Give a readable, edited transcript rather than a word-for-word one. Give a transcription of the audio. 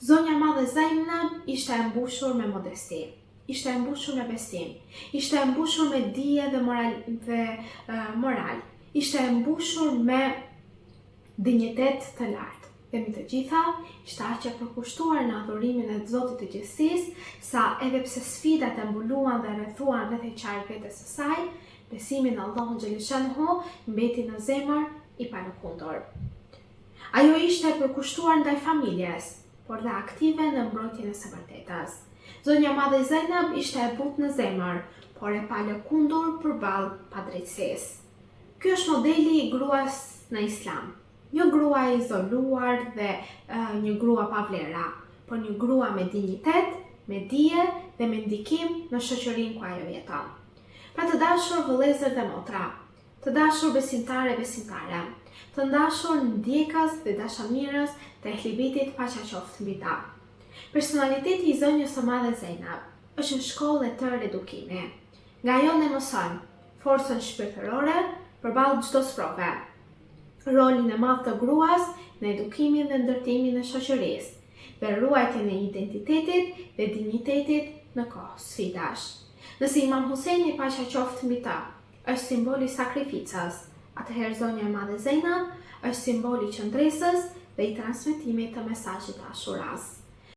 Zonja e Madhe Zainab ishte e mbushur me modesti, ishte e mbushur me besim, ishte e mbushur me dije dhe moral, ishte e mbushur me dinjitet të lartë. Dhe mbi të gjitha, ishte aq e përkushtuar në adhurimin e Zotit të Gjithësisë, sa edhe pse sfidat e mbuluan dhe rrethuan rreth e qark vetes së saj, besimi në Allahun xhaleshanhu mbeti në zemër i palëkundur. Ajo ishte e përkushtuar ndaj familjes, por dhe aktive në mbrojtjen e së vërtetës. Zonja e Madhe Zainab ishte e butë në zemër, por e palëkundur përballë padrejtësisë. Ky është modeli i gruas në Islam. Një grua e izoluar dhe një grua pa vlera, por një grua me dinjitet, me dije dhe me ndikim në shoqërinë ku ajo jeton. Pra të dashur vëllezër dhe motra, të dashur besimtare, të dashur ndjekas dhe dashamirës të Ehlibitit paqja qoftë mbi ta. Personaliteti i zonjës së Madhe Zainab është një shkollë e tërë edukimi. Nga ajo ne mësojmë forcën shpirtërore përballë çdo sprove, rolin e madh të gruas në edukimin dhe ndërtimin e shoqërisë, dhe ruajtjen e identitetit dhe dinjitetit në kohë sfidash. Nëse Imam Huseini paqja qoftë mbi ta është simboli i sakrificës, atëherë zonja e Madhe Zainab është simboli i qëndresës dhe i transmetimit të mesazhit të Ashuras.